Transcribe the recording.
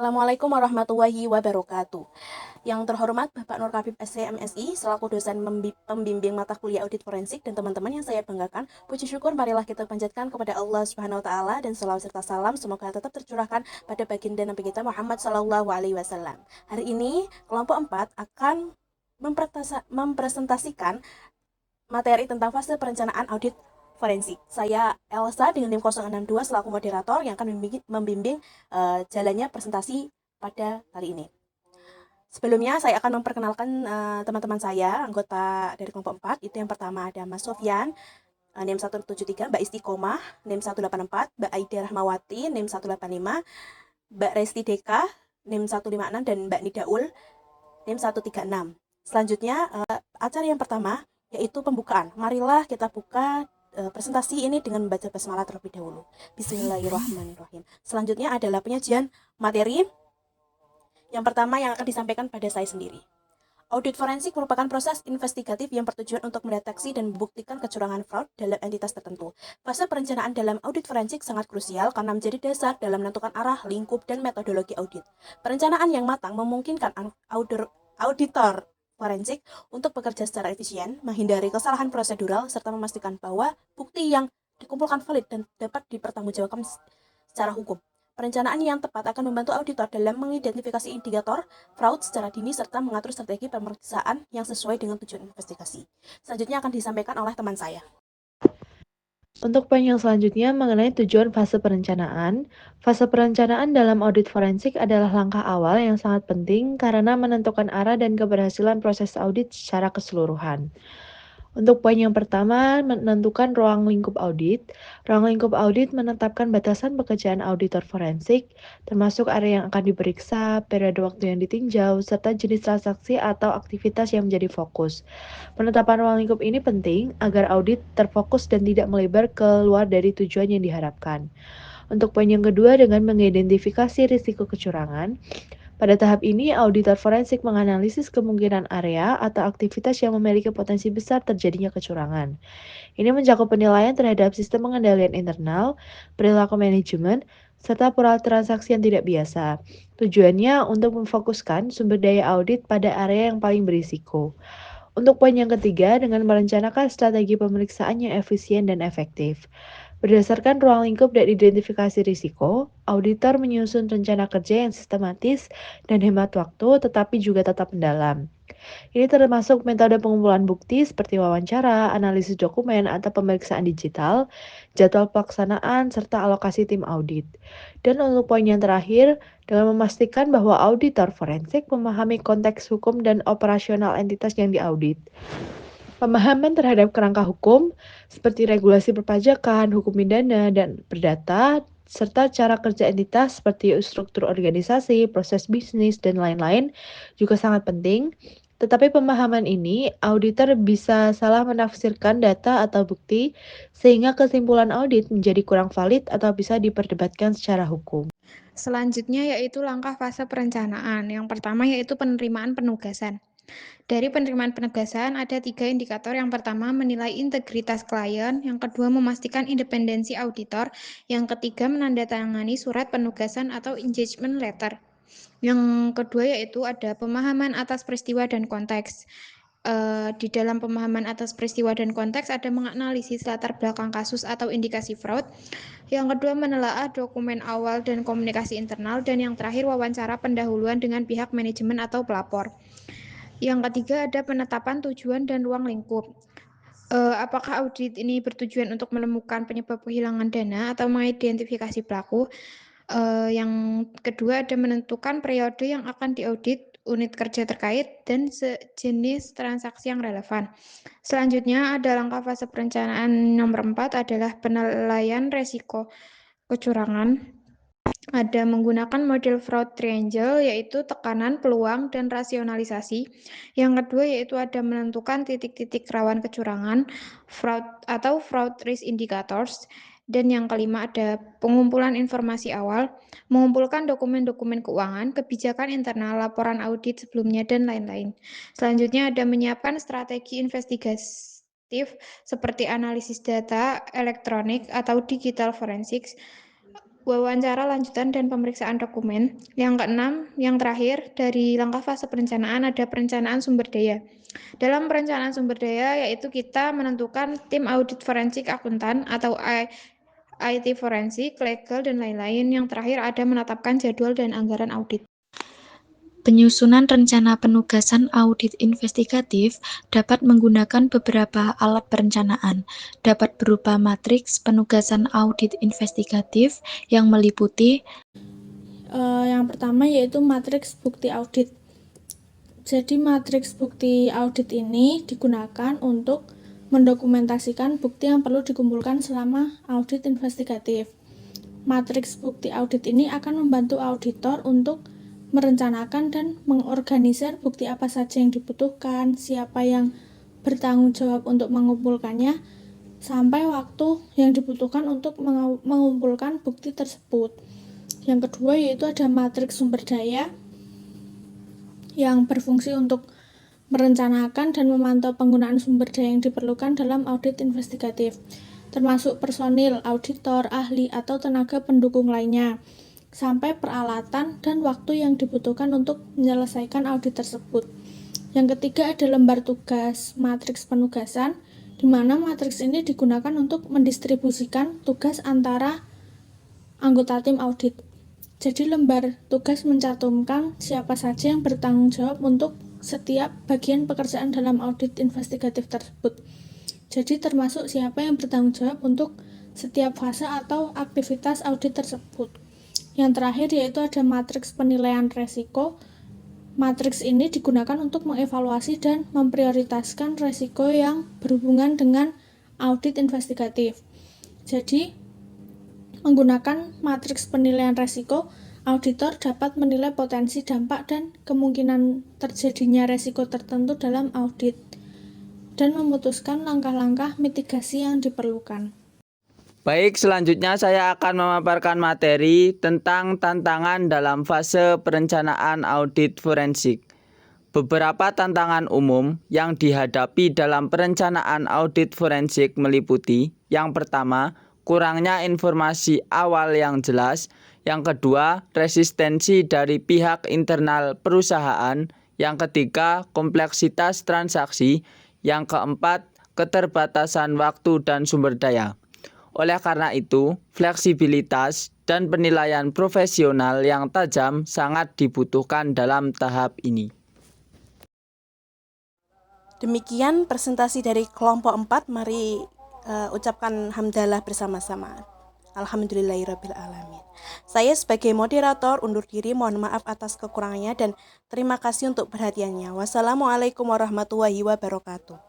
Assalamualaikum warahmatullahi wabarakatuh. Yang terhormat Bapak Nur Kabib SCMSI selaku dosen pembimbing mata kuliah audit forensik dan teman-teman yang saya banggakan, puji syukur marilah kita panjatkan kepada Allah Subhanahu wa taala dan selawat serta salam semoga tetap tercurahkan pada baginda Nabi kita Muhammad sallallahu alaihi wasallam. Hari ini kelompok 4 akan mempresentasikan materi tentang fase perencanaan audit forensik. Saya Elsa dengan tim 062 selaku moderator yang akan membimbing jalannya presentasi pada kali ini. Sebelumnya saya akan memperkenalkan teman-teman saya, anggota dari kelompok 4. Itu yang pertama ada Mas Sofyan, NIM 173, Mbak Istiqomah, NIM 184, Mbak Aida Rahmawati, NIM 185, Mbak Resti Deka, NIM 156, dan Mbak Nidaul, NIM 136. Selanjutnya, acara yang pertama yaitu pembukaan. Marilah kita buka presentasi ini dengan membaca basmalah terlebih dahulu. Bismillahirrahmanirrahim. Selanjutnya adalah penyajian materi. Yang pertama yang akan disampaikan pada saya sendiri. Audit forensik merupakan proses investigatif yang bertujuan untuk mendeteksi dan membuktikan kecurangan fraud dalam entitas tertentu. Fase perencanaan dalam audit forensik sangat krusial karena menjadi dasar dalam menentukan arah, lingkup, dan metodologi audit. Perencanaan yang matang memungkinkan auditor forensik untuk bekerja secara efisien, menghindari kesalahan prosedural, serta memastikan bahwa bukti yang dikumpulkan valid dan dapat dipertanggungjawabkan secara hukum. Perencanaan yang tepat akan membantu auditor dalam mengidentifikasi indikator fraud secara dini serta mengatur strategi pemeriksaan yang sesuai dengan tujuan investigasi. Selanjutnya akan disampaikan oleh teman saya. Untuk poin yang selanjutnya mengenai tujuan fase perencanaan. Fase perencanaan dalam audit forensik adalah langkah awal yang sangat penting karena menentukan arah dan keberhasilan proses audit secara keseluruhan. Untuk poin yang pertama, menentukan ruang lingkup audit. Ruang lingkup audit menetapkan batasan pekerjaan auditor forensik, termasuk area yang akan diperiksa, periode waktu yang ditinjau, serta jenis transaksi atau aktivitas yang menjadi fokus. Penetapan ruang lingkup ini penting agar audit terfokus dan tidak melebar keluar dari tujuan yang diharapkan. Untuk poin yang kedua, dengan mengidentifikasi risiko kecurangan. Pada tahap ini, auditor forensik menganalisis kemungkinan area atau aktivitas yang memiliki potensi besar terjadinya kecurangan. Ini mencakup penilaian terhadap sistem pengendalian internal, perilaku manajemen, serta pola transaksi yang tidak biasa. Tujuannya untuk memfokuskan sumber daya audit pada area yang paling berisiko. Untuk poin yang ketiga, dengan merencanakan strategi pemeriksaan yang efisien dan efektif. Berdasarkan ruang lingkup dan identifikasi risiko, auditor menyusun rencana kerja yang sistematis dan hemat waktu, tetapi juga tetap mendalam. Ini termasuk metode pengumpulan bukti seperti wawancara, analisis dokumen, atau pemeriksaan digital, jadwal pelaksanaan, serta alokasi tim audit. Dan untuk poin yang terakhir, dengan memastikan bahwa auditor forensik memahami konteks hukum dan operasional entitas yang diaudit. Pemahaman terhadap kerangka hukum seperti regulasi perpajakan, hukum pidana, dan perdata, serta cara kerja entitas seperti struktur organisasi, proses bisnis, dan lain-lain juga sangat penting. Tetapi pemahaman ini, auditor bisa salah menafsirkan data atau bukti, sehingga kesimpulan audit menjadi kurang valid atau bisa diperdebatkan secara hukum. Selanjutnya yaitu langkah fase perencanaan. Yang pertama yaitu penerimaan penugasan. Dari penerimaan penugasan ada 3 indikator. Yang pertama menilai integritas klien, yang kedua memastikan independensi auditor, yang ketiga menandatangani surat penugasan atau engagement letter. Yang kedua yaitu ada pemahaman atas peristiwa dan konteks. Di dalam pemahaman atas peristiwa dan konteks ada menganalisis latar belakang kasus atau indikasi fraud. Yang kedua menelaah dokumen awal dan komunikasi internal, dan yang terakhir wawancara pendahuluan dengan pihak manajemen atau pelapor. Yang ketiga ada penetapan tujuan dan ruang lingkup. Apakah audit ini bertujuan untuk menemukan penyebab kehilangan dana atau mengidentifikasi pelaku? Yang kedua ada menentukan periode yang akan diaudit, unit kerja terkait, dan sejenis transaksi yang relevan. Selanjutnya ada langkah fase perencanaan nomor 4 adalah penilaian resiko kecurangan. Ada menggunakan model fraud triangle, yaitu tekanan, peluang, dan rasionalisasi. Yang kedua yaitu ada menentukan titik-titik rawan kecurangan, fraud atau fraud risk indicators. Dan yang kelima ada pengumpulan informasi awal, mengumpulkan dokumen-dokumen keuangan, kebijakan internal, laporan audit sebelumnya, dan lain-lain. Selanjutnya ada menyiapkan strategi investigatif seperti analisis data elektronik atau digital forensics, wawancara lanjutan dan pemeriksaan dokumen. Yang keenam, yang terakhir, dari langkah fase perencanaan ada perencanaan sumber daya. Dalam perencanaan sumber daya, yaitu kita menentukan tim audit forensik akuntan atau IT forensik, legal, dan lain-lain. Yang terakhir ada menetapkan jadwal dan anggaran audit. Penyusunan rencana penugasan audit investigatif dapat menggunakan beberapa alat perencanaan, dapat berupa matriks penugasan audit investigatif yang meliputi Yang pertama yaitu matriks bukti audit. Jadi matriks bukti audit ini digunakan untuk mendokumentasikan bukti yang perlu dikumpulkan selama audit investigatif. Matriks bukti audit ini akan membantu auditor untuk merencanakan dan mengorganisir bukti apa saja yang dibutuhkan, siapa yang bertanggung jawab untuk mengumpulkannya, sampai waktu yang dibutuhkan untuk mengumpulkan bukti tersebut. Yang kedua yaitu ada matriks sumber daya yang berfungsi untuk merencanakan dan memantau penggunaan sumber daya yang diperlukan dalam audit investigatif, termasuk personil, auditor, ahli, atau tenaga pendukung lainnya, sampai peralatan dan waktu yang dibutuhkan untuk menyelesaikan audit tersebut. Yang ketiga ada lembar tugas, matriks penugasan, di mana matriks ini digunakan untuk mendistribusikan tugas antara anggota tim audit. Jadi lembar tugas mencantumkan siapa saja yang bertanggung jawab untuk setiap bagian pekerjaan dalam audit investigatif tersebut. Jadi termasuk siapa yang bertanggung jawab untuk setiap fase atau aktivitas audit tersebut. Yang terakhir yaitu ada matriks penilaian resiko. Matriks ini digunakan untuk mengevaluasi dan memprioritaskan resiko yang berhubungan dengan audit investigatif. Jadi, menggunakan matriks penilaian resiko, auditor dapat menilai potensi dampak dan kemungkinan terjadinya resiko tertentu dalam audit dan memutuskan langkah-langkah mitigasi yang diperlukan. Baik, selanjutnya saya akan memaparkan materi tentang tantangan dalam fase perencanaan audit forensik. Beberapa tantangan umum yang dihadapi dalam perencanaan audit forensik meliputi: yang pertama, kurangnya informasi awal yang jelas; yang kedua, resistensi dari pihak internal perusahaan; yang ketiga, kompleksitas transaksi; yang keempat, keterbatasan waktu dan sumber daya. Oleh karena itu, fleksibilitas dan penilaian profesional yang tajam sangat dibutuhkan dalam tahap ini. Demikian presentasi dari kelompok 4. Mari ucapkan hamdalah bersama-sama. Alhamdulillahirrabbilalamin. Saya sebagai moderator undur diri, mohon maaf atas kekurangannya dan terima kasih untuk perhatiannya. Wassalamualaikum warahmatullahi wabarakatuh.